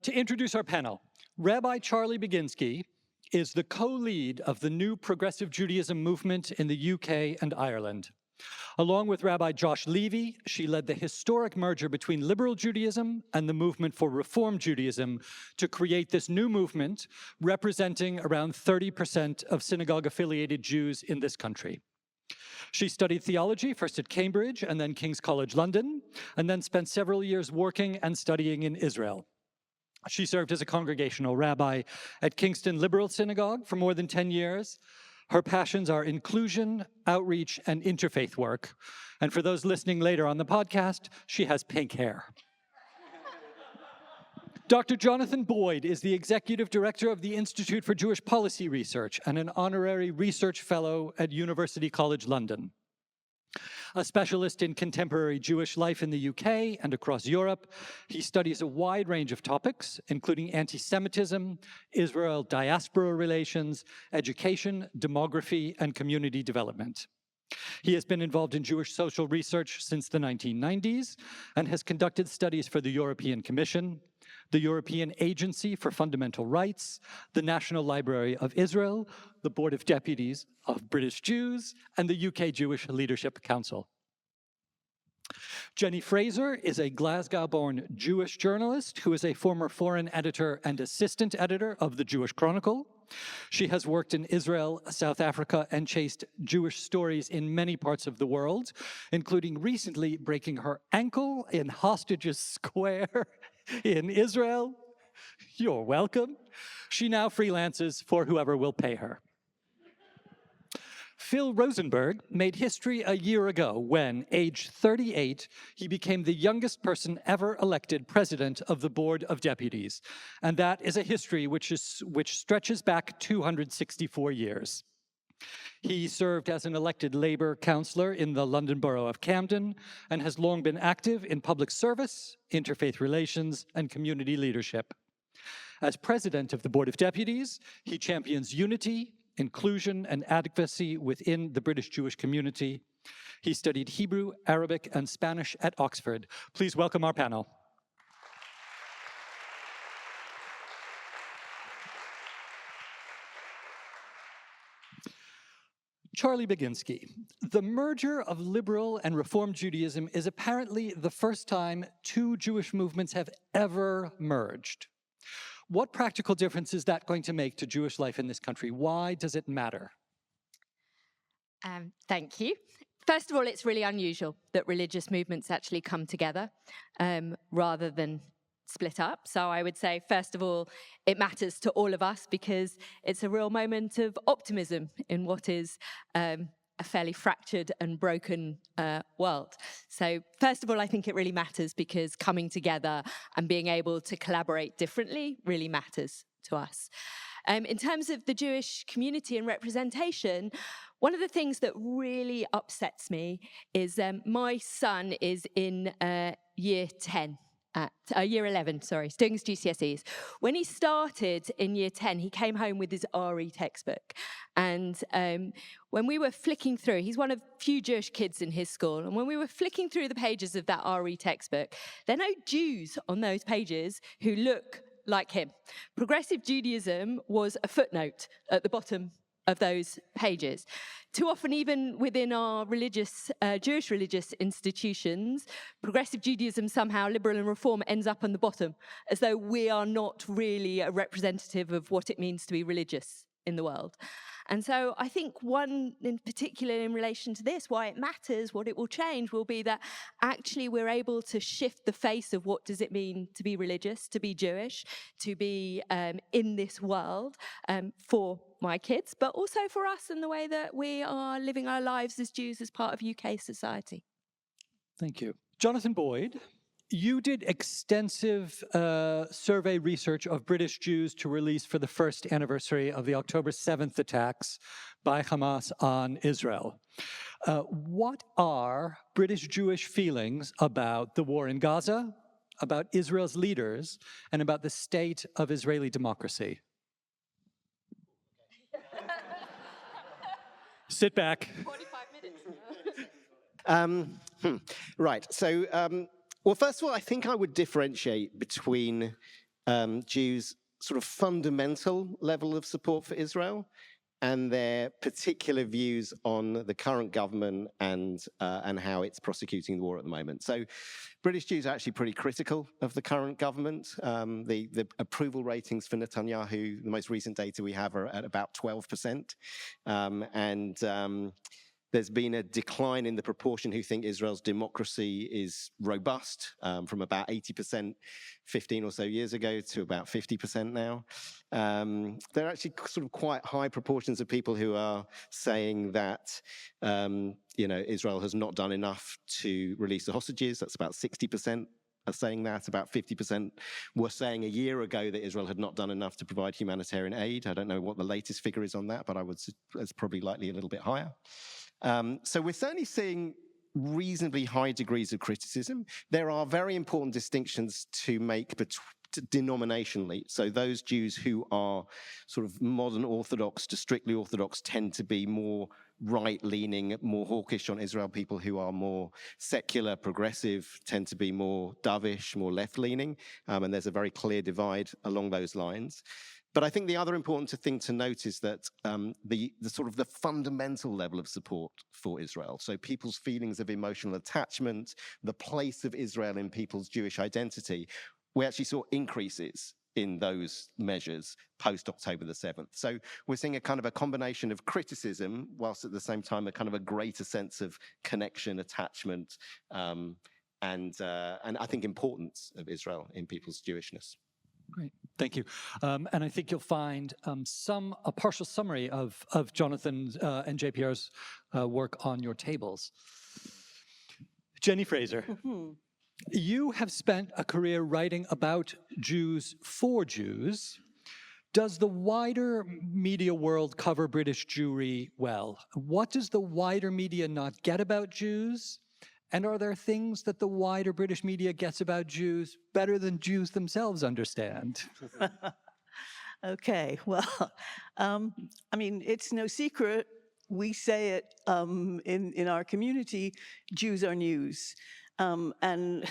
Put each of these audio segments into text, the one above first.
to introduce our panel, Rabbi Charley Baginsky is the co-lead of the new Progressive Judaism movement in the UK and Ireland. Along with Rabbi Josh Levy, she led the historic merger between liberal Judaism and the movement for Reform Judaism to create this new movement representing around 30% of synagogue-affiliated Jews in this country. She studied theology, first at Cambridge and then King's College London, and then spent several years working and studying in Israel. She served as a congregational rabbi at Kingston Liberal Synagogue for more than 10 years. Her passions are inclusion, outreach, and interfaith work. And for those listening later on the podcast, she has pink hair. Dr. Jonathan Boyd is the Executive Director of the Institute for Jewish Policy Research and an Honorary Research Fellow at University College London. A specialist in contemporary Jewish life in the UK and across Europe, he studies a wide range of topics, including anti-Semitism, Israel diaspora relations, education, demography, and community development. He has been involved in Jewish social research since the 1990s and has conducted studies for the European Commission, the European Agency for Fundamental Rights, the National Library of Israel, the Board of Deputies of British Jews, and the UK Jewish Leadership Council. Jenni Frazer is a Glasgow-born Jewish journalist who is a former foreign editor and assistant editor of the Jewish Chronicle. She has worked in Israel, South Africa, and chased Jewish stories in many parts of the world, including recently breaking her ankle in Hostages Square in Israel. You're welcome. She now freelances for whoever will pay her. Phil Rosenberg made history a year ago when, age 38, he became the youngest person ever elected president of the Board of Deputies. And that is a history which stretches back 264 years. He served as an elected Labour councillor in the London Borough of Camden and has long been active in public service, interfaith relations, and community leadership. As president of the Board of Deputies, he champions unity, inclusion, and advocacy within the British Jewish community. He studied Hebrew, Arabic, and Spanish at Oxford. Please welcome our panel. Charley Baginsky. The merger of liberal and Reform Judaism is apparently the first time two Jewish movements have ever merged. What practical difference is that going to make to Jewish life in this country? Why does it matter? Thank you. First of all, it's really unusual that religious movements actually come together rather than split up. So I would say, first of all, it matters to all of us because it's a real moment of optimism in what is a fairly fractured and broken world. So first of all, I think it really matters because coming together and being able to collaborate differently really matters to us. In terms of the Jewish community and representation, one of the things that really upsets me is my son is in year 11, he's doing his GCSEs. When he started in year 10, he came home with his RE textbook. And when we were flicking through, he's one of few Jewish kids in his school, and when we were flicking through the pages of that RE textbook, there are no Jews on those pages who look like him. Progressive Judaism was a footnote at the bottom of those pages. Too often, even within our Jewish religious institutions, Progressive Judaism somehow, liberal and reform, ends up on the bottom, as though we are not really a representative of what it means to be religious in the world. And so I think one in particular in relation to this, why it matters, what it will change, will be that actually we're able to shift the face of what does it mean to be religious, to be Jewish, to be in this world for my kids, but also for us and the way that we are living our lives as Jews as part of UK society. Thank you. Jonathan Boyd, you did extensive survey research of British Jews to release for the first anniversary of the October 7th attacks by Hamas on Israel. What are British Jewish feelings about the war in Gaza, about Israel's leaders, and about the state of Israeli democracy? Sit back. 45 minutes. Right, so... well, first of all, I think I would differentiate between Jews' sort of fundamental level of support for Israel and their particular views on the current government and how it's prosecuting the war at the moment. So British Jews are actually pretty critical of the current government. The approval ratings for Netanyahu, the most recent data we have, are at about 12%. There's been a decline in the proportion who think Israel's democracy is robust, from about 80% 15 or so years ago to about 50% now. There are actually sort of quite high proportions of people who are saying that Israel has not done enough to release the hostages. That's about 60%. Are saying that. About 50% were saying a year ago that Israel had not done enough to provide humanitarian aid. I don't know what the latest figure is on that, but I would say it's probably likely a little bit higher. So we're certainly seeing reasonably high degrees of criticism. There are very important distinctions to make denominationally. So those Jews who are sort of modern Orthodox to strictly Orthodox tend to be more right-leaning, more hawkish on Israel. People who are more secular, progressive, tend to be more dovish, more left-leaning. And there's a very clear divide along those lines. But I think the other important thing to note is that the sort of the fundamental level of support for Israel, so people's feelings of emotional attachment, the place of Israel in people's Jewish identity, we actually saw increases in those measures post-October the 7th. So we're seeing a kind of a combination of criticism, whilst at the same time a kind of a greater sense of connection, attachment, and I think importance of Israel in people's Jewishness. Great, thank you. And I think you'll find a partial summary of Jonathan and JPR's work on your tables. Jenni Frazer, you have spent a career writing about Jews for Jews. Does the wider media world cover British Jewry well? What does the wider media not get about Jews? And are there things that the wider British media gets about Jews better than Jews themselves understand? Okay, well, I mean, it's no secret. We say it in our community, Jews are news. And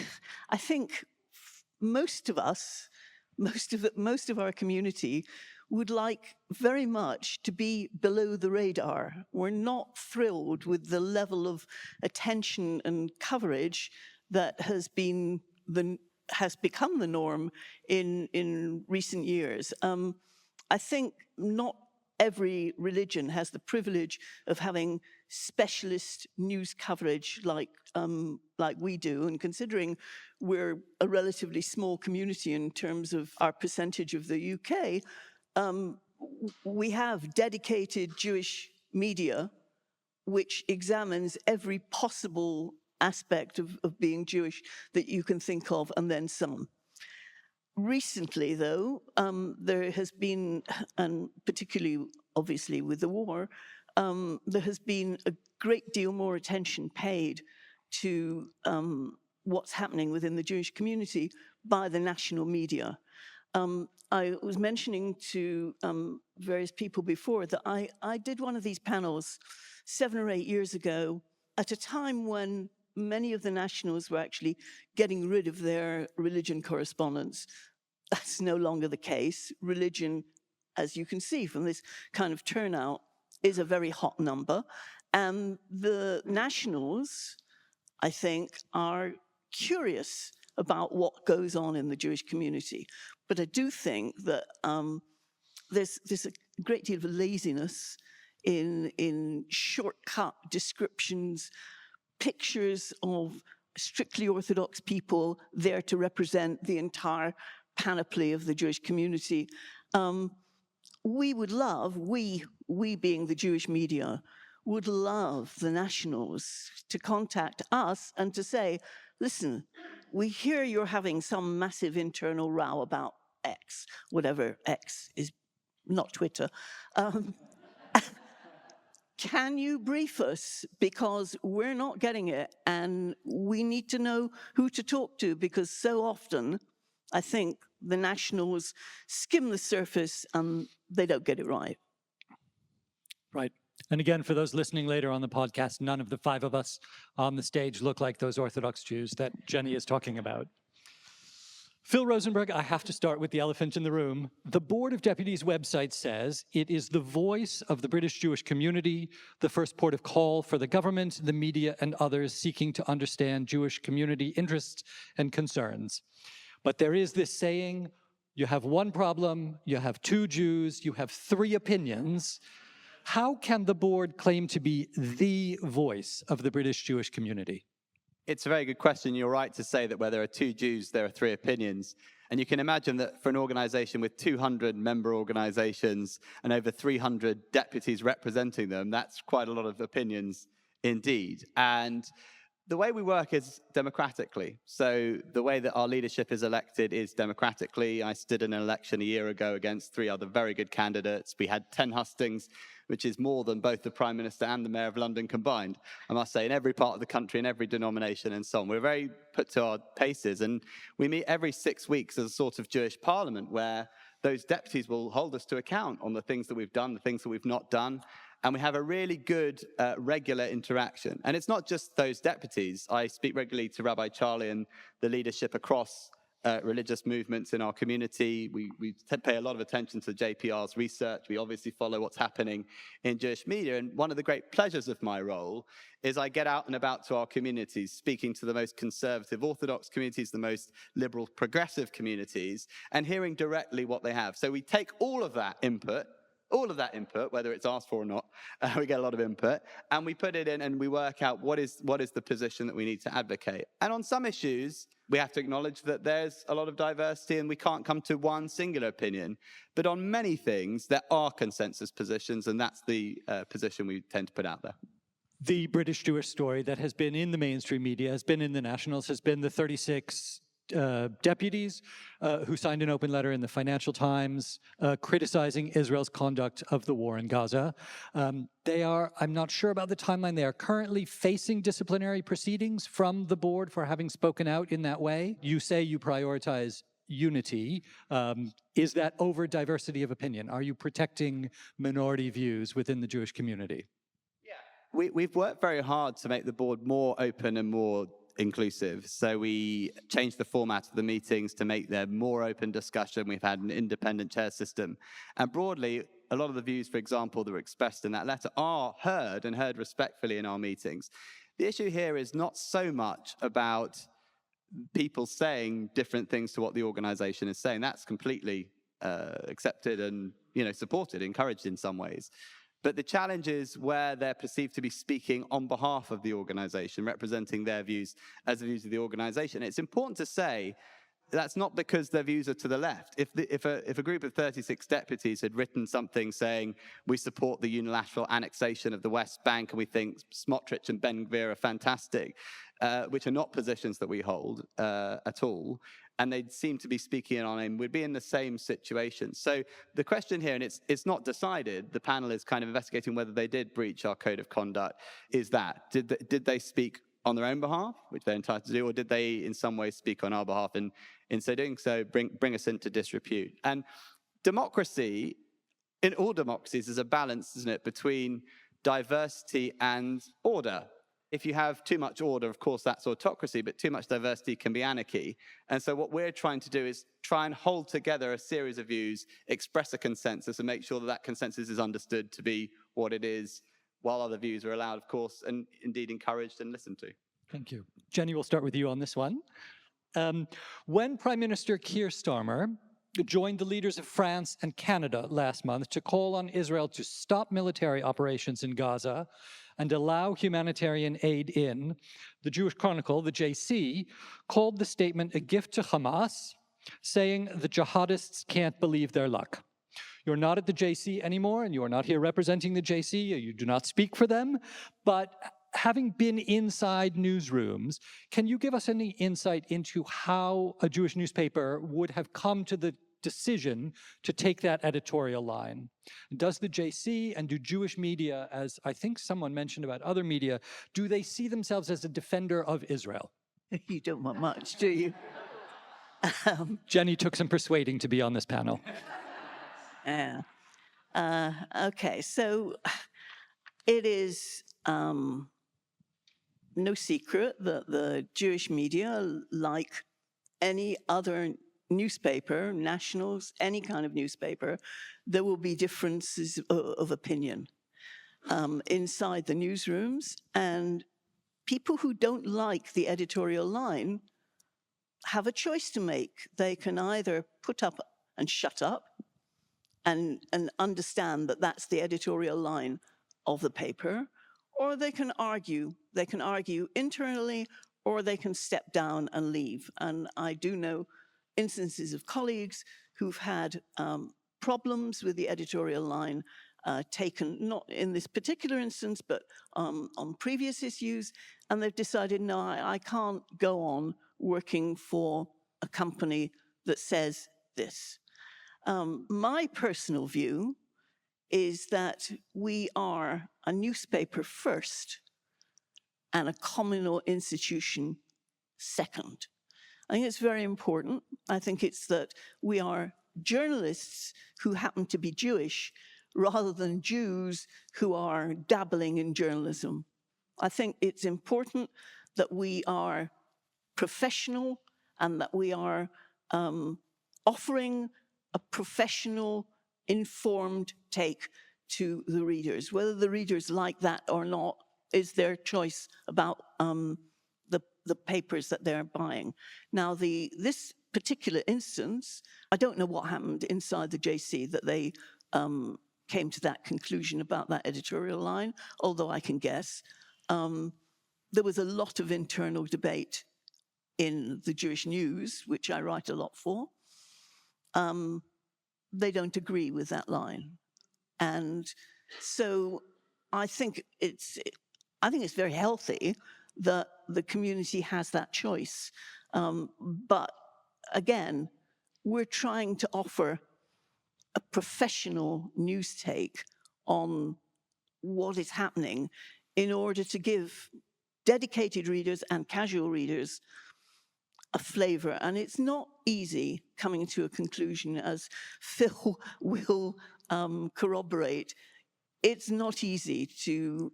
I think most of us, most of our community would like very much to be below the radar. We're not thrilled with the level of attention and coverage that has become the norm in recent years. I think not every religion has the privilege of having specialist news coverage like we do, and considering we're a relatively small community in terms of our percentage of the UK, we have dedicated Jewish media which examines every possible aspect of being Jewish that you can think of, and then some. Recently, though, there has been, and particularly obviously with the war, there has been a great deal more attention paid to what's happening within the Jewish community by the national media. I was mentioning to various people before that I did one of these panels 7 or 8 years ago at a time when many of the nationals were actually getting rid of their religion correspondence. That's no longer the case. Religion, as you can see from this kind of turnout, is a very hot number. And the nationals, I think, are curious about what goes on in the Jewish community. But I do think that there's a great deal of laziness in shortcut descriptions, pictures of strictly Orthodox people there to represent the entire panoply of the Jewish community. We would love, we being the Jewish media, would love the nationals to contact us and to say, listen, we hear you're having some massive internal row about X, whatever X is, not Twitter. Can you brief us? Because we're not getting it, and we need to know who to talk to, because so often, I think the nationals skim the surface and they don't get it right. Right. And again, for those listening later on the podcast, none of the 5 of us on the stage look like those Orthodox Jews that Jenni is talking about. Phil Rosenberg, I have to start with the elephant in the room. The Board of Deputies website says it is the voice of the British Jewish community, the first port of call for the government, the media, and others seeking to understand Jewish community interests and concerns. But there is this saying, you have one problem, you have two Jews, you have three opinions. How can the board claim to be the voice of the British Jewish community? It's a very good question. You're right to say that where there are two Jews, there are three opinions. And you can imagine that for an organization with 200 member organizations and over 300 deputies representing them, that's quite a lot of opinions indeed. And the way we work is democratically. So the way that our leadership is elected is democratically. I stood in an election a year ago against 3 other very good candidates. We had 10 hustings, which is more than both the Prime Minister and the Mayor of London combined, I must say, in every part of the country, in every denomination and so on. We're very put to our paces, and we meet every 6 weeks as a sort of Jewish parliament where those deputies will hold us to account on the things that we've done, the things that we've not done, and we have a really good regular interaction. And it's not just those deputies. I speak regularly to Rabbi Charley and the leadership across religious movements in our community. We pay a lot of attention to JPR's research. We obviously follow what's happening in Jewish media. And one of the great pleasures of my role is I get out and about to our communities, speaking to the most conservative Orthodox communities, the most liberal progressive communities, and hearing directly what they have. So we take all of that input, whether it's asked for or not, we get a lot of input, and we put it in and we work out what is the position that we need to advocate. And on some issues, we have to acknowledge that there's a lot of diversity and we can't come to one singular opinion. But on many things, there are consensus positions, and that's the position we tend to put out there. The British Jewish story that has been in the mainstream media, has been in the Nationals, has been the 36 deputies who signed an open letter in the Financial Times criticizing Israel's conduct of the war in Gaza. They are, I'm not sure about the timeline, they are currently facing disciplinary proceedings from the board for having spoken out in that way. You say you prioritize unity. Is that over diversity of opinion? Are you protecting minority views within the Jewish community? Yeah, we've worked very hard to make the board more open and more inclusive. So we changed the format of the meetings to make there more open discussion. We've had an independent chair system. And broadly, a lot of the views, for example, that were expressed in that letter are heard and heard respectfully in our meetings. The issue here is not so much about people saying different things to what the organization is saying. That's completely accepted and supported, encouraged in some ways. But the challenge is where they're perceived to be speaking on behalf of the organization, representing their views as the views of the organization. It's important to say that's not because their views are to the left. If a group of 36 deputies had written something saying we support the unilateral annexation of the West Bank and we think Smotrich and Ben Gvir are fantastic, which are not positions that we hold at all, and they seem to be speaking in our name, we'd be in the same situation. So the question here, and it's not decided, the panel is kind of investigating whether they did breach our code of conduct, is that, did they speak on their own behalf, which they're entitled to do, or did they in some way speak on our behalf, and in so doing so, bring us into disrepute? And democracy, in all democracies, is a balance, isn't it, between diversity and order. If you have too much order, of course, that's autocracy, but too much diversity can be anarchy. And so what we're trying to do is try and hold together a series of views, express a consensus, and make sure that that consensus is understood to be what it is, while other views are allowed, of course, and indeed encouraged and listened to. Thank you. Jenni, we'll start with you on this one. When Prime Minister Keir Starmer joined the leaders of France and Canada last month to call on Israel to stop military operations in Gaza and allow humanitarian aid in, the Jewish Chronicle, the JC, called the statement a gift to Hamas, saying the jihadists can't believe their luck. You're not at the JC anymore, and you are not here representing the JC. You do not speak for them. But having been inside newsrooms, can you give us any insight into how a Jewish newspaper would have come to the decision to take that editorial line? Does the JC and do Jewish media, as I think someone mentioned about other media, do they see themselves as a defender of Israel? You don't want much, do you? Jenni took some persuading to be on this panel. Yeah. Okay, so it is no secret that the Jewish media, like any other newspaper, nationals, any kind of newspaper, there will be differences of opinion inside the newsrooms, and people who don't like the editorial line have a choice to make. They can either put up and shut up and understand that that's the editorial line of the paper, or they can argue. They can argue internally, or they can step down and leave. And I do know instances of colleagues who've had problems with the editorial line taken, not in this particular instance, but on previous issues, and they've decided, no, I can't go on working for a company that says this. My personal view is that we are a newspaper first and a communal institution second. I think it's very important. I think it's that we are journalists who happen to be Jewish rather than Jews who are dabbling in journalism. I think it's important that we are professional and that we are offering a professional, informed take to the readers. Whether the readers like that or not is their choice about the papers that they're buying. Now, this particular instance, I don't know what happened inside the JC that they came to that conclusion about that editorial line, although I can guess. There was a lot of internal debate in the Jewish News, which I write a lot for. They don't agree with that line. And so I think it's very healthy that the community has that choice. But again, we're trying to offer a professional news take on what is happening in order to give dedicated readers and casual readers a flavor. And it's not easy coming to a conclusion, as Phil will corroborate. It's not easy to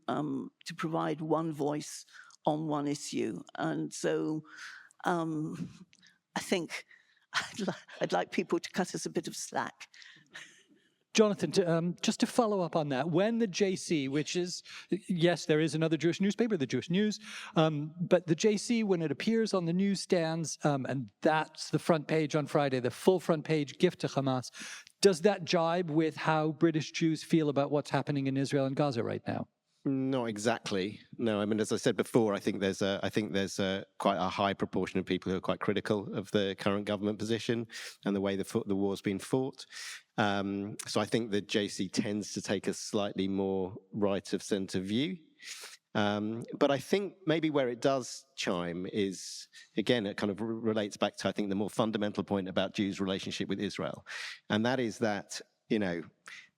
provide one voice on one issue. And so I think I'd like people to cut us a bit of slack. Jonathan, just to follow up on that, when the JC, which is, yes, there is another Jewish newspaper, the Jewish News, but the JC, when it appears on the newsstands, and that's the front page on Friday, the full front page gift to Hamas, does that jibe with how British Jews feel about what's happening in Israel and Gaza right now? Not exactly. No, I mean, as I said before, I think there's quite a high proportion of people who are quite critical of the current government position and the way the war's been fought. So I think the JC tends to take a slightly more right of centre view. But I think maybe where it does chime is, again, it kind of relates back to, I think, the more fundamental point about Jews' relationship with Israel. And that is that,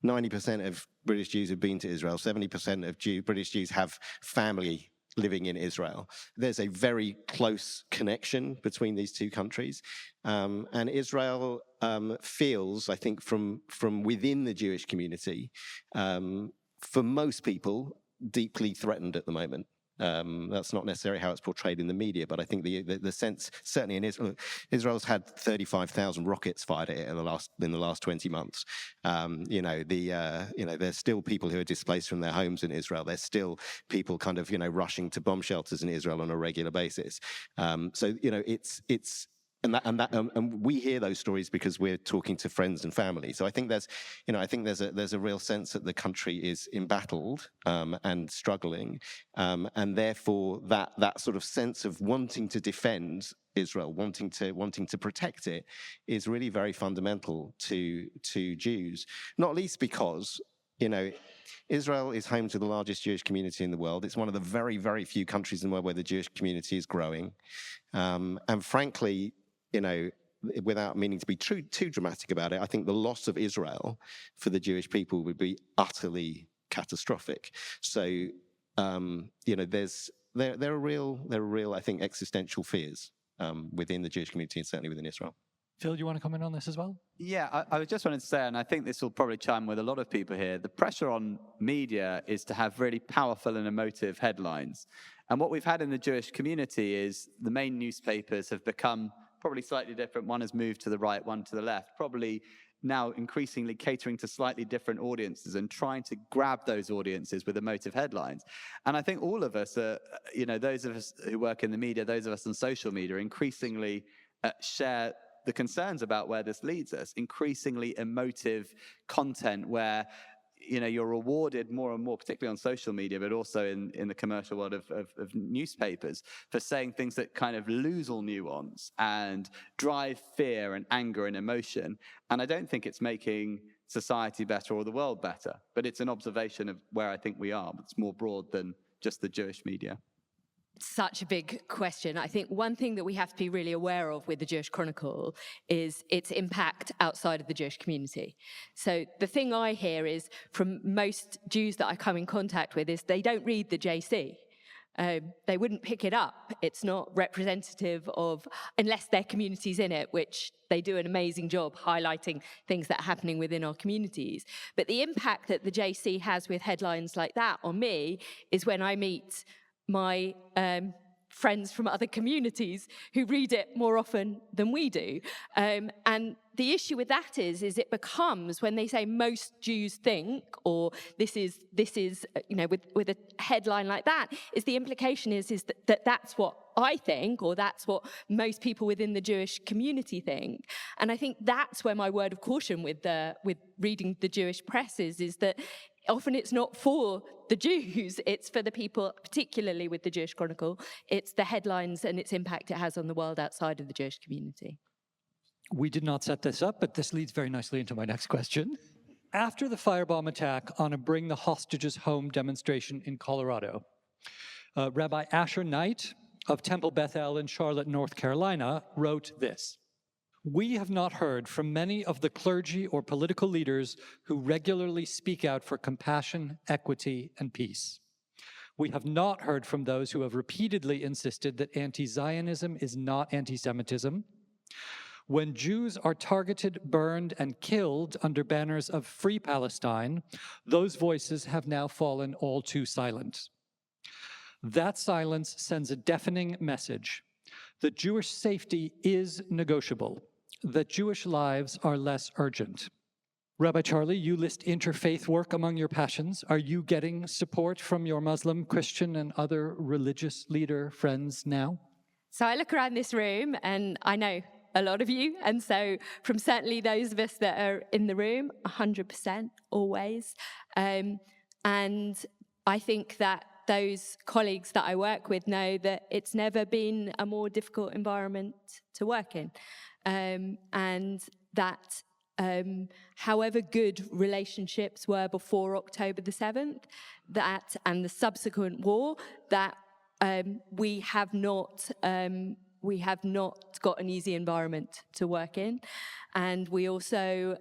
90% of British Jews have been to Israel, 70% of British Jews have family living in Israel. There's a very close connection between these two countries. And Israel feels, I think, from within the Jewish community, for most people, deeply threatened at the moment. That's not necessarily how it's portrayed in the media, but I think the sense, certainly in Israel, Israel's had 35,000 rockets fired at it in the last 20 months. There's still people who are displaced from their homes in Israel. There's still people kind of rushing to bomb shelters in Israel on a regular basis. And we hear those stories because we're talking to friends and family. So I think there's a real sense that the country is embattled and struggling, and therefore that sort of sense of wanting to defend Israel, wanting to protect it, is really very fundamental to Jews. Not least because Israel is home to the largest Jewish community in the world. It's one of the very, very few countries in the world where the Jewish community is growing, and frankly, without meaning to be too dramatic about it, I think the loss of Israel for the Jewish people would be utterly catastrophic. So, there are real, I think, existential fears within the Jewish community and certainly within Israel. Phil, do you want to comment on this as well? Yeah, I just wanted to say, and I think this will probably chime with a lot of people here, the pressure on media is to have really powerful and emotive headlines. And what we've had in the Jewish community is the main newspapers have become probably slightly different. One has moved to the right, one to the left, probably now increasingly catering to slightly different audiences and trying to grab those audiences with emotive headlines. And I think all of us, those of us who work in the media, those of us on social media, increasingly share the concerns about where this leads us. Increasingly emotive content where you're rewarded more and more, particularly on social media, but also in the commercial world of newspapers, for saying things that kind of lose all nuance and drive fear and anger and emotion. And I don't think it's making society better or the world better, but it's an observation of where I think we are. It's more broad than just the Jewish media. Such a big question. I think one thing that we have to be really aware of with the Jewish Chronicle is its impact outside of the Jewish community. So the thing I hear is from most Jews that I come in contact with is they don't read the JC. They wouldn't pick it up. It's not representative of, unless their community's in it, which they do an amazing job highlighting things that are happening within our communities. But the impact that the JC has with headlines like that on me is when I meet my friends from other communities who read it more often than we do. And the issue with that is it becomes, when they say most Jews think, or this is with a headline like that, is the implication is that that's what I think, or that's what most people within the Jewish community think. And I think that's where my word of caution with reading the Jewish press is that often it's not for the Jews, it's for the people, particularly with the Jewish Chronicle. It's the headlines and its impact it has on the world outside of the Jewish community. We did not set this up, but this leads very nicely into my next question. After the firebomb attack on a Bring the Hostages Home demonstration in Colorado, Rabbi Asher Knight of Temple Bethel in Charlotte, North Carolina, wrote this: "We have not heard from many of the clergy or political leaders who regularly speak out for compassion, equity, and peace. We have not heard from those who have repeatedly insisted that anti-Zionism is not anti-Semitism. When Jews are targeted, burned, and killed under banners of Free Palestine, those voices have now fallen all too silent. That silence sends a deafening message that Jewish safety is negotiable, that Jewish lives are less urgent." Rabbi Charley, you list interfaith work among your passions. Are you getting support from your Muslim, Christian, and other religious leader friends now? So I look around this room and I know a lot of you. And so from certainly those of us that are in the room, 100% always. And I think that those colleagues that I work with know that it's never been a more difficult environment to work in. And that however good relationships were before October the 7th, that and the subsequent war, that we have not got an easy environment to work in. And we also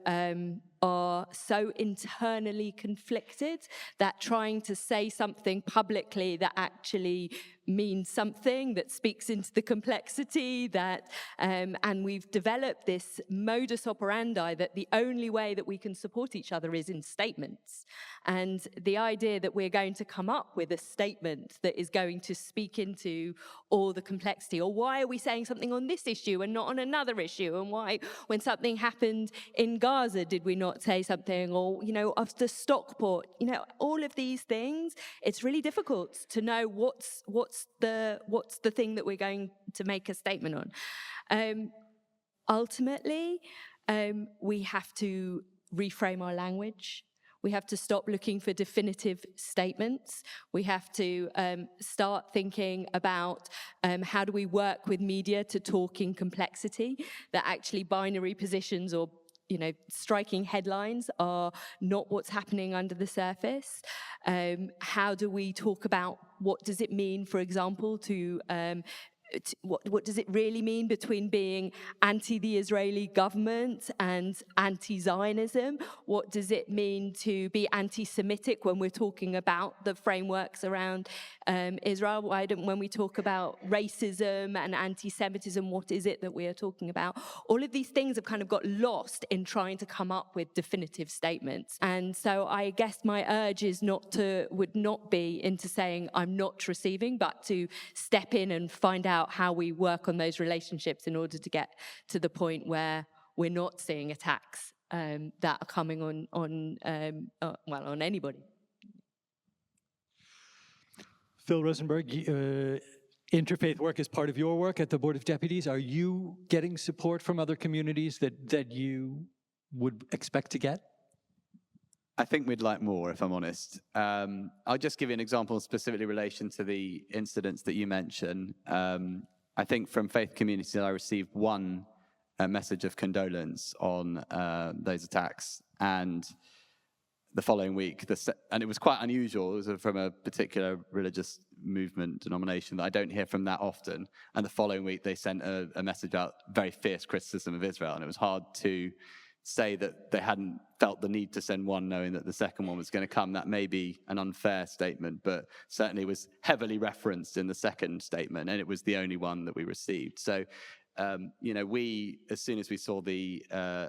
are so internally conflicted that trying to say something publicly that actually means something, that speaks into the complexity, that and we've developed this modus operandi that the only way that we can support each other is in statements. And the idea that we're going to come up with a statement that is going to speak into all the complexity, or why are we saying something on this issue and not on another issue, and why, when something happened in Gaza, did we not say something, or, of the Stockport, all of these things, it's really difficult to know what's the thing that we're going to make a statement on. Ultimately, we have to reframe our language. We have to stop looking for definitive statements. We have to start thinking about how do we work with media to talk in complexity, that actually binary positions or striking headlines are not what's happening under the surface. How do we talk about what does it mean, for example, what does it really mean between being anti the Israeli government and anti-Zionism? What does it mean to be anti-Semitic when we're talking about the frameworks around Israel? When we talk about racism and anti-Semitism, what is it that we are talking about? All of these things have kind of got lost in trying to come up with definitive statements. And so I guess my urge would not be into saying I'm not receiving, but to step in and find out about how we work on those relationships in order to get to the point where we're not seeing attacks that are coming on anybody. Phil Rosenberg, interfaith work is part of your work at the Board of Deputies. Are you getting support from other communities that you would expect to get? I think we'd like more, if I'm honest. I'll just give you an example specifically in relation to the incidents that you mentioned. I think from faith communities, I received one message of condolence on those attacks, and the following week, and it was quite unusual. It was from a particular religious movement, denomination that I don't hear from that often. And the following week, they sent a message out, very fierce criticism of Israel, and it was hard to say that they hadn't felt the need to send one knowing that the second one was going to come. That may be an unfair statement, but certainly was heavily referenced in the second statement, and it was the only one that we received. So, we, as soon as we saw the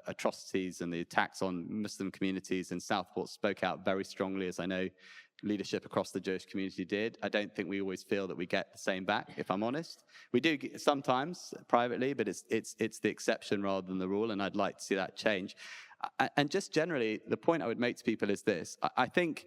atrocities and the attacks on Muslim communities in Southport, spoke out very strongly, as I know leadership across the Jewish community did. I don't think we always feel that we get the same back, if I'm honest. We do sometimes privately, but it's the exception rather than the rule, and I'd like to see that change. And just generally, the point I would make to people is this. I think,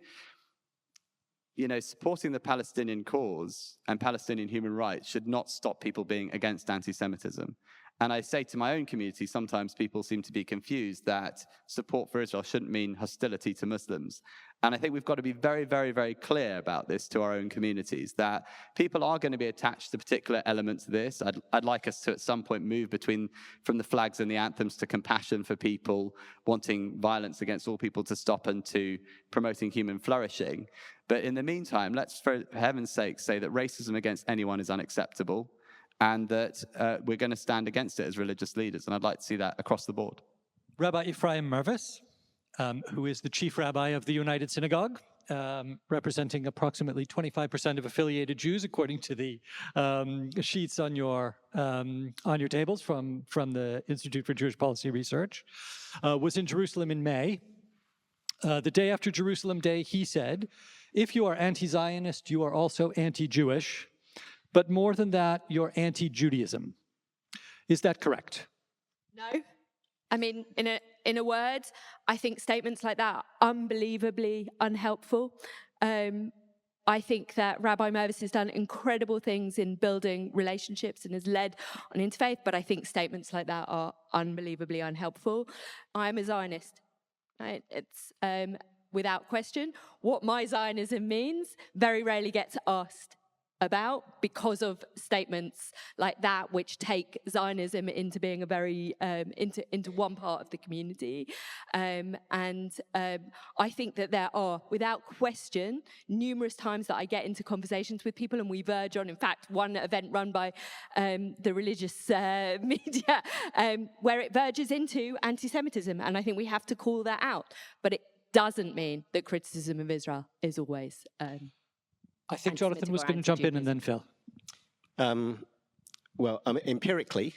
supporting the Palestinian cause and Palestinian human rights should not stop people being against anti-Semitism. And I say to my own community, sometimes people seem to be confused that support for Israel shouldn't mean hostility to Muslims. And I think we've got to be very, very, very clear about this to our own communities, that people are going to be attached to particular elements of this. I'd like us to, at some point, move from the flags and the anthems to compassion for people, wanting violence against all people to stop, and to promoting human flourishing. But in the meantime, let's, for heaven's sake, say that racism against anyone is unacceptable, and that we're going to stand against it as religious leaders. And I'd like to see that across the board. Rabbi Ephraim Mervis, who is the chief rabbi of the United Synagogue, representing approximately 25% of affiliated Jews, according to the sheets on your tables from the Institute for Jewish Policy Research, was in Jerusalem in May. The day after Jerusalem Day, he said, "If you are anti-Zionist, you are also anti-Jewish. But more than that, you're anti-Judaism." Is that correct? No. I mean, in a word, I think statements like that are unbelievably unhelpful. I think that Rabbi Mervis has done incredible things in building relationships and has led on interfaith, but I think statements like that are unbelievably unhelpful. I'm a Zionist. Right? It's without question. What my Zionism means very rarely gets asked about, because of statements like that, which take Zionism into being a very into one part of the community, and I think that there are, without question, numerous times that I get into conversations with people and we verge on. In fact, one event run by the religious media where it verges into anti-Semitism, and I think we have to call that out. But it doesn't mean that criticism of Israel is always. I think Jonathan was going to jump in, and then Phil. Well, empirically,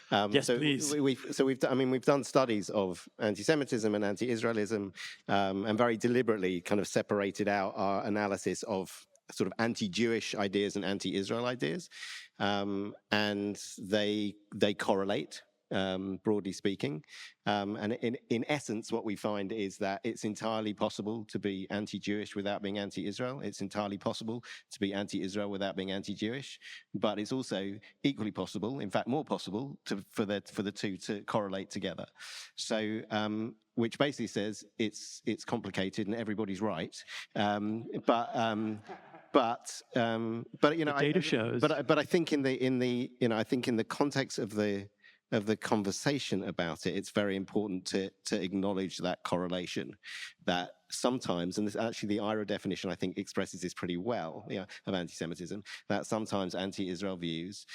yes, please. We've done studies of anti-Semitism and anti-Israelism, and very deliberately kind of separated out our analysis of sort of anti-Jewish ideas and anti-Israel ideas, and they correlate. Broadly speaking, and in essence, what we find is that it's entirely possible to be anti-Jewish without being anti-Israel. It's entirely possible to be anti-Israel without being anti-Jewish, but it's also equally possible, in fact, more possible, for the two to correlate together. So, which basically says it's complicated and everybody's right, but data shows. But I think in the context of the conversation about it, it's very important to acknowledge that correlation, that sometimes, and this, actually the IRA definition I think expresses this pretty well, of anti-Semitism, that sometimes anti-Israel views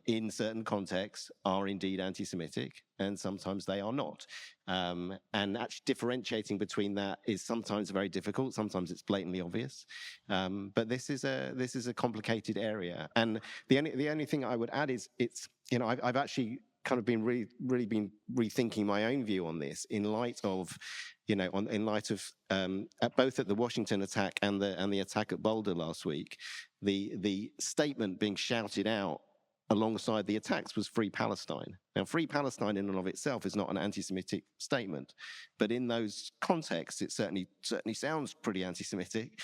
in certain contexts are indeed anti-Semitic, and sometimes they are not. And actually differentiating between that is sometimes very difficult, sometimes it's blatantly obvious. But this is a complicated area. And the only thing I would add is I've actually kind of been really been rethinking my own view on this in light of, both at the Washington attack and the attack at Boulder last week, the statement being shouted out alongside the attacks was Free Palestine. Now, Free Palestine in and of itself is not an anti-Semitic statement, but in those contexts, it certainly sounds pretty anti-Semitic.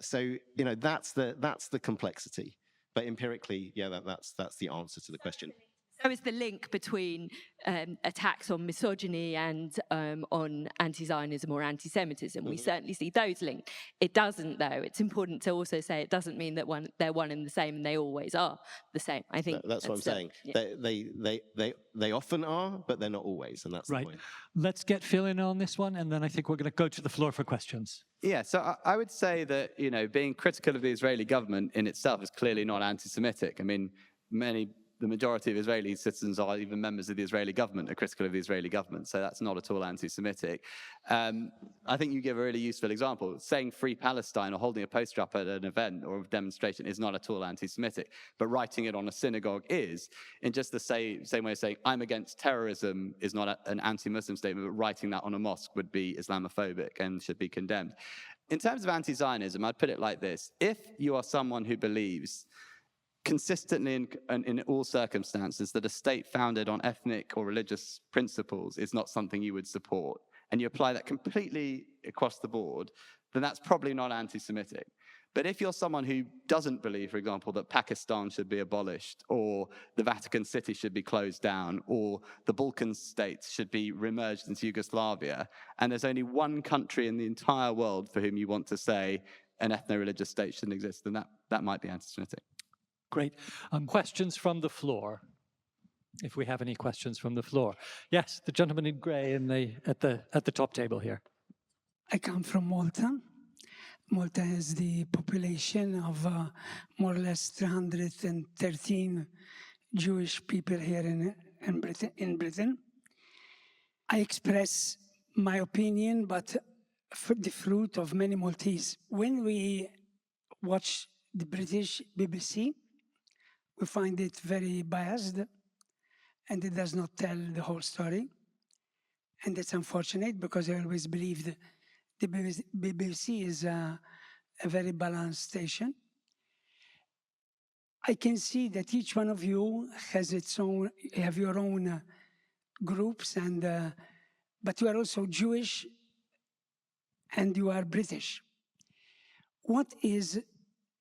So that's the complexity. But empirically, yeah, that's the answer to the question. So is the link between attacks on misogyny and on anti-Zionism or anti-Semitism. We certainly see those linked. It doesn't, though. It's important to also say it doesn't mean that they're one and the same, and they always are the same. I think that's what I'm saying. Yeah. They often are, but they're not always, and that's the point. Let's get Phil in on this one, and then I think we're going to go to the floor for questions. Yeah, so I would say that being critical of the Israeli government in itself is clearly not anti-Semitic. I mean, the majority of Israeli citizens are even members of the Israeli government, are critical of the Israeli government, so that's not at all anti-Semitic. I think you give a really useful example. Saying Free Palestine or holding a poster up at an event or a demonstration is not at all anti-Semitic, but writing it on a synagogue is, in just the same way of saying I'm against terrorism is not an anti-Muslim statement, but writing that on a mosque would be Islamophobic and should be condemned. In terms of anti-Zionism, I'd put it like this. If you are someone who believes consistently in all circumstances that a state founded on ethnic or religious principles is not something you would support, and you apply that completely across the board, then that's probably not anti-Semitic. But if you're someone who doesn't believe, for example, that Pakistan should be abolished, or the Vatican City should be closed down, or the Balkan states should be remerged into Yugoslavia, and there's only one country in the entire world for whom you want to say an ethno-religious state shouldn't exist, then that might be anti-Semitic. Great. Questions from the floor, if we have any questions from the floor. Yes, the gentleman in grey at the top table here. I come from Malta. Malta has the population of more or less 313 Jewish people here in Britain. I express my opinion, but for the fruit of many Maltese. When we watch the British BBC, we find it very biased, and it does not tell the whole story. And it's unfortunate, because I always believed the BBC is a very balanced station. I can see that each one of you has have your own groups, but you are also Jewish and you are British. What is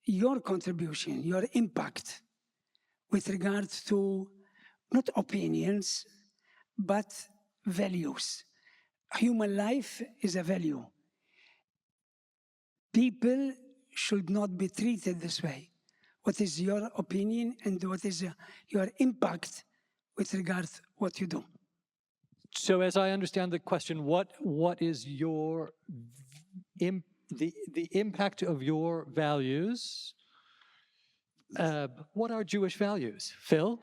your contribution, your impact with regard to not opinions, but values? Human life is a value. People should not be treated this way. What is your opinion, and what is your impact with regard to what you do? So as I understand the question, what is your the impact of your values? What are Jewish values, Phil?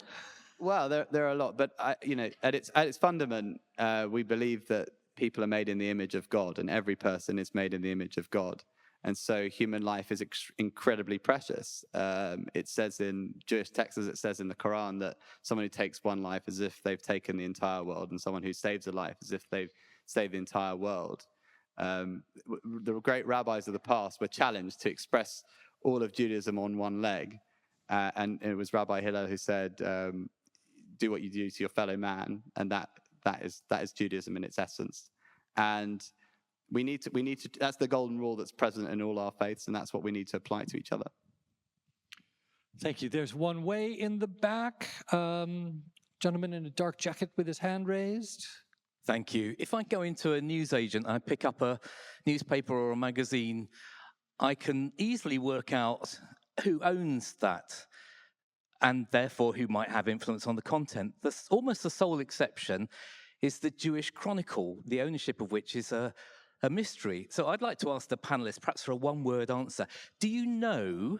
Well, there are a lot, but at its fundament, we believe that people are made in the image of God, and every person is made in the image of God. And so human life is incredibly precious. It says in Jewish texts, as it says in the Quran, that someone who takes one life as if they've taken the entire world, and someone who saves a life as if they've saved the entire world. The great rabbis of the past were challenged to express all of Judaism on one leg. And it was Rabbi Hillel who said, do what you do to your fellow man, and that is Judaism in its essence. And we need to. That's the golden rule that's present in all our faiths, and that's what we need to apply to each other. Thank you. There's one way in the back. Gentleman in a dark jacket with his hand raised. Thank you. If I go into a newsagent and I pick up a newspaper or a magazine, I can easily work out who owns that, and therefore who might have influence on the content. Almost the sole exception is the Jewish Chronicle, the ownership of which is a mystery. So I'd like to ask the panelists, perhaps for a one-word answer. Do you know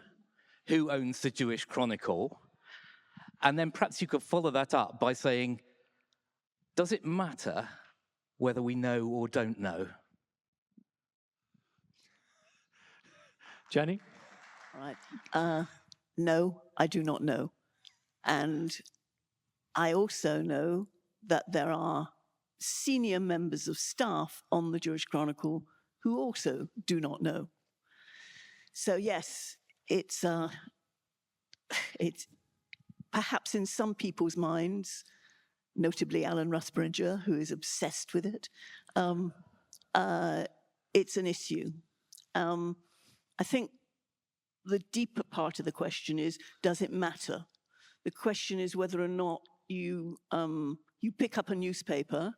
who owns the Jewish Chronicle? And then perhaps you could follow that up by saying, does it matter whether we know or don't know? Jenni? Right. No, I do not know. And I also know that there are senior members of staff on the Jewish Chronicle who also do not know. So yes, it's perhaps in some people's minds, notably Alan Rusbridger, who is obsessed with it, it's an issue. I think the deeper part of the question is, does it matter? The question is whether or not you pick up a newspaper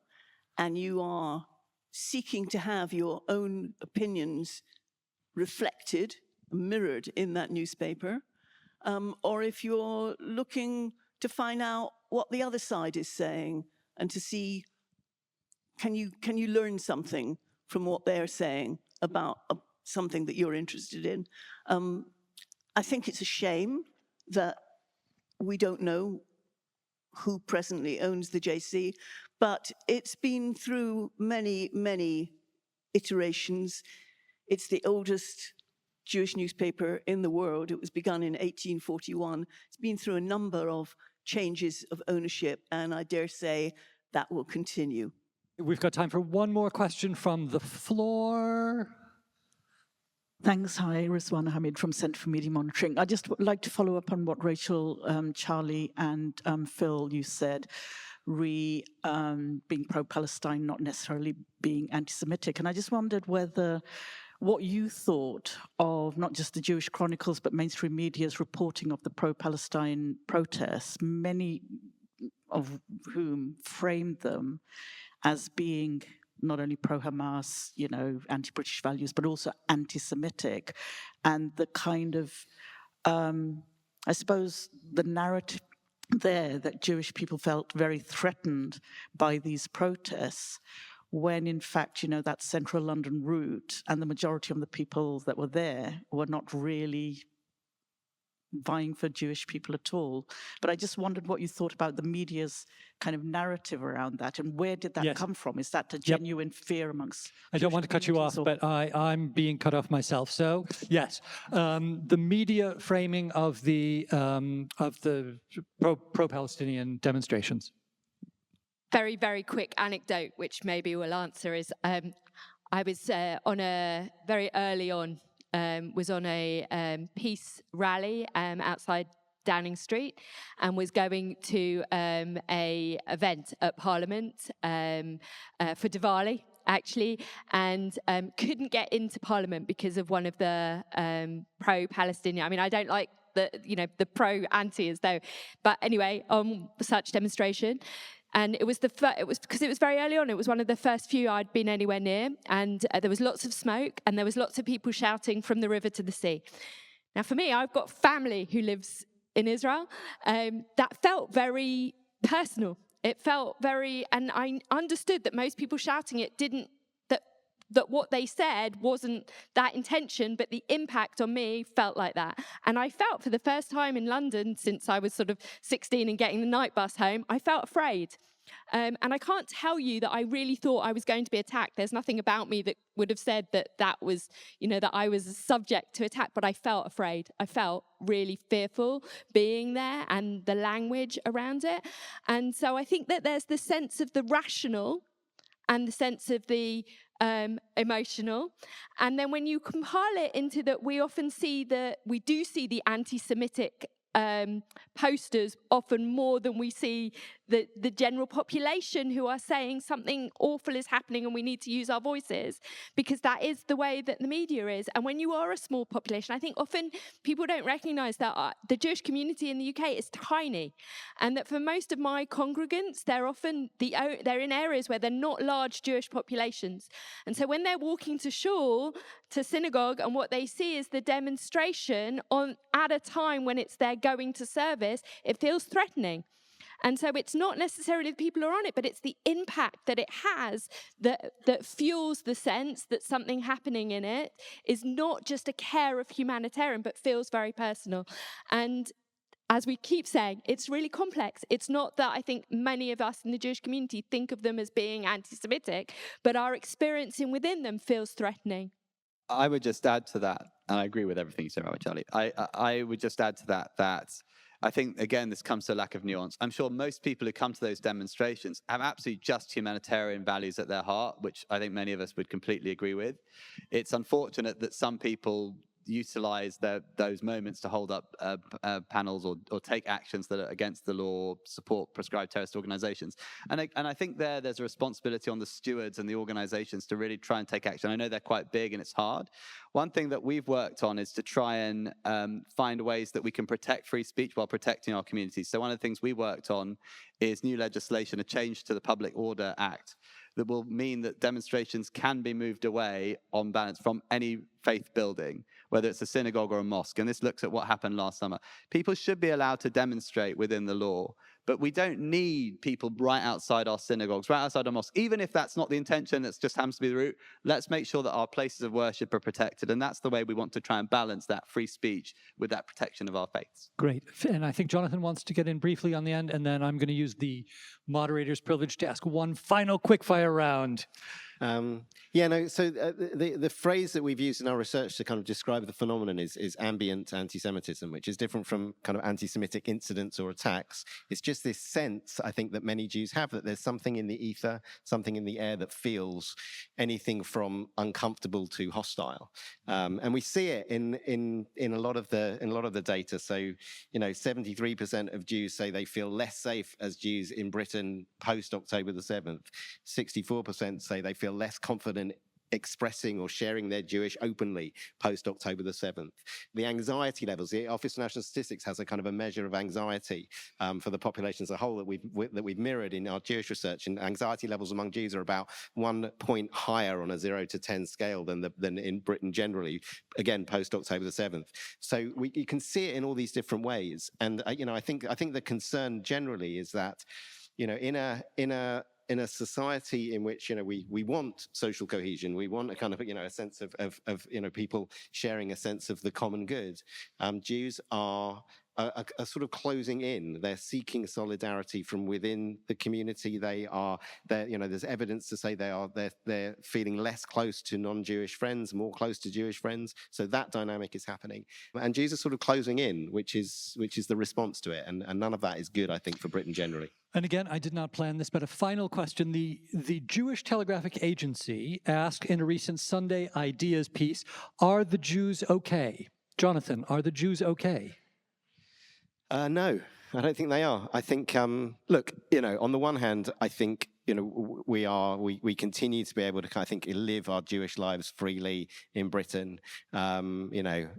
and you are seeking to have your own opinions reflected, mirrored in that newspaper, or if you're looking to find out what the other side is saying and to see, can you learn something from what they're saying about something that you're interested in? I think it's a shame that we don't know who presently owns the JC, but it's been through many, many iterations. It's the oldest Jewish newspaper in the world. It was begun in 1841. It's been through a number of changes of ownership, and I dare say that will continue. We've got time for one more question from the floor. Thanks. Hi, Rizwan Hamid from Centre for Media Monitoring. I just would like to follow up on what Rachel, Charlie, and Phil, you said, being pro-Palestine, not necessarily being anti-Semitic. And I just wondered what you thought of not just the Jewish Chronicles, but mainstream media's reporting of the pro-Palestine protests, many of whom framed them as being not only pro-Hamas, anti-British values, but also anti-Semitic. And the kind of, I suppose, the narrative there that Jewish people felt very threatened by these protests, when in fact, that central London route and the majority of the people that were there were not really vying for Jewish people at all. But I just wondered what you thought about the media's kind of narrative around that, and where did that come from? Is that a genuine fear amongst I don't want to cut you off, but I'm being cut off myself. So yes, the media framing of the pro-Palestinian demonstrations. Very, very quick anecdote, which maybe will answer, is I was very early on, was on a peace rally outside Downing Street, and was going to a event at Parliament for Diwali, actually, and couldn't get into Parliament because of one of the pro-Palestinian. I mean, I don't like the pro-anti as though, but anyway, on such demonstration. And it was because it was very early on. It was one of the first few I'd been anywhere near, and there was lots of smoke, and there was lots of people shouting from the river to the sea. Now, for me, I've got family who lives in Israel. That felt very personal. It felt very, and I understood that most people shouting it didn't. That what they said wasn't that intention, but the impact on me felt like that. And I felt for the first time in London since I was sort of 16 and getting the night bus home, I felt afraid. And I can't tell you that I really thought I was going to be attacked. There's nothing about me that would have said that was, that I was subject to attack, but I felt afraid. I felt really fearful being there and the language around it. And so I think that there's the sense of the rational and the sense of the emotional. And then when you compile it into that, we do see the anti-Semitic posters often more than we see the general population who are saying something awful is happening and we need to use our voices, because that is the way that the media is. And when you are a small population, I think often people don't recognize that the Jewish community in the UK is tiny, and that for most of my congregants, they're in areas where they're not large Jewish populations. And so when they're walking to shul, to synagogue, and what they see is the demonstration at a time when it's they're going to service, it feels threatening. And so it's not necessarily the people who are on it, but it's the impact that it has that fuels the sense that something happening in it is not just a care of humanitarian, but feels very personal. And as we keep saying, it's really complex. It's not that I think many of us in the Jewish community think of them as being anti-Semitic, but our experiencing within them feels threatening. I would just add to that, and I agree with everything you said, Rabbi Charley. I would just add to that I think, again, this comes to a lack of nuance. I'm sure most people who come to those demonstrations have absolutely just humanitarian values at their heart, which I think many of us would completely agree with. It's unfortunate that some people utilize those moments to hold up panels or take actions that are against the law, support prescribed terrorist organizations. And I think there's a responsibility on the stewards and the organizations to really try and take action. I know they're quite big and it's hard. One thing that we've worked on is to try and find ways that we can protect free speech while protecting our communities. So one of the things we worked on is new legislation, a change to the Public Order Act, that will mean that demonstrations can be moved away on balance from any faith building, whether it's a synagogue or a mosque. And this looks at what happened last summer. People should be allowed to demonstrate within the law, but we don't need people right outside our synagogues, right outside our mosques. Even if that's not the intention, that just happens to be the route, let's make sure that our places of worship are protected. And that's the way we want to try and balance that free speech with that protection of our faiths. Great. And I think Jonathan wants to get in briefly on the end, and then I'm going to use the moderator's privilege to ask one final quickfire round. So the phrase that we've used in our research to kind of describe the phenomenon is ambient anti-Semitism, which is different from kind of anti-Semitic incidents or attacks. It's just this sense, I think, that many Jews have, that there's something in the ether, something in the air that feels anything from uncomfortable to hostile. And we see it in a lot of the data. So, 73% of Jews say they feel less safe as Jews in Britain post October the 7th. 64% say they feel less confident expressing or sharing their Jewish openly post October the 7th. The anxiety levels, the Office of National Statistics has a kind of a measure of anxiety for the population as a whole that we've mirrored in our Jewish research, and anxiety levels among Jews are about 1 point higher on a 0 to 10 scale than in Britain generally, again post October the 7th. So you can see it in all these different ways, and I think the concern generally is that in a society in which we want social cohesion, we want a kind of a sense of people sharing a sense of the common good. Jews are sort of closing in. They're seeking solidarity from within the community. There's evidence to say they're feeling less close to non-Jewish friends, more close to Jewish friends. So that dynamic is happening, and Jews are sort of closing in, which is the response to it, and none of that is good, I think, for Britain generally. And again, I did not plan this, but a final question. The Jewish Telegraphic Agency asked in a recent Sunday Ideas piece, are the Jews okay? Jonathan, are the Jews okay? No, I don't think they are. I think, look, on the one hand, I think, we continue to be able to, I think, live our Jewish lives freely in Britain. There are no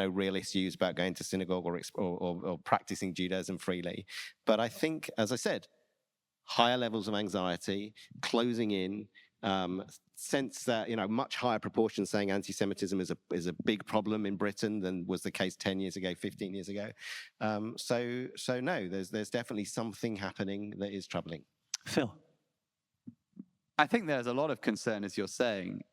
real issues about going to synagogue or practicing Judaism freely. But I think, as I said, higher levels of anxiety, closing in, sense that much higher proportion saying anti-Semitism is a big problem in Britain than was the case 10 years ago, 15 years ago. So no, there's definitely something happening that is troubling. Phil. I think there's a lot of concern, as you're saying.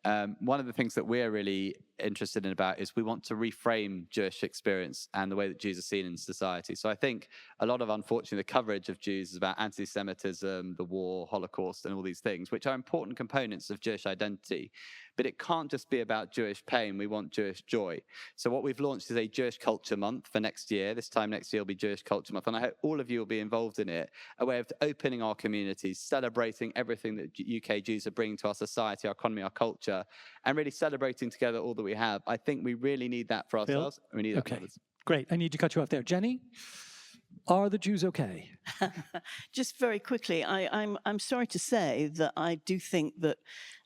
One of the things that we're really interested in about is we want to reframe Jewish experience and the way that Jews are seen in society. So I think a lot of, unfortunately, the coverage of Jews is about anti-Semitism, the war, Holocaust, and all these things, which are important components of Jewish identity. But it can't just be about Jewish pain. We want Jewish joy. So what we've launched is a Jewish Culture Month for next year. This time next year will be Jewish Culture Month. And I hope all of you will be involved in it, a way of opening our communities, celebrating everything that UK Jews are bringing to our society, our economy, our culture, and really celebrating together all that we have. I think we really need that for ourselves. We need that for others. Great. I need to cut you off there. Jenni, are the Jews okay? Just very quickly, I'm sorry to say that I do think that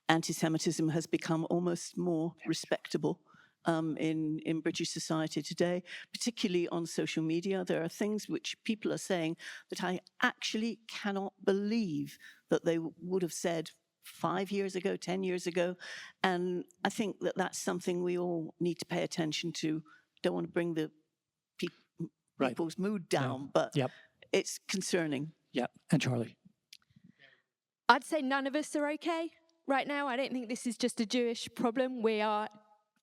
anti-Semitism has become almost more respectable in British society today, particularly on social media. There are things which people are saying that I actually cannot believe that they would have said 5 years ago, 10 years ago. And I think that that's something we all need to pay attention to. Don't want to bring the people's mood down, but it's concerning. Yeah, and Charlie? I'd say none of us are okay right now. I don't think this is just a Jewish problem. We are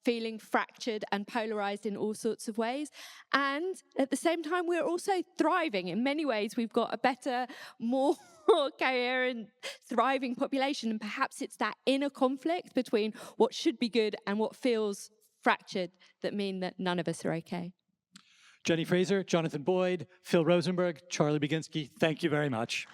feeling fractured and polarized in all sorts of ways. And at the same time, we're also thriving. In many ways, we've got a better, more coherent, thriving population. And perhaps it's that inner conflict between what should be good and what feels fractured that mean that none of us are okay. Jenni Frazer, Jonathan Boyd, Phil Rosenberg, Charley Baginsky, thank you very much.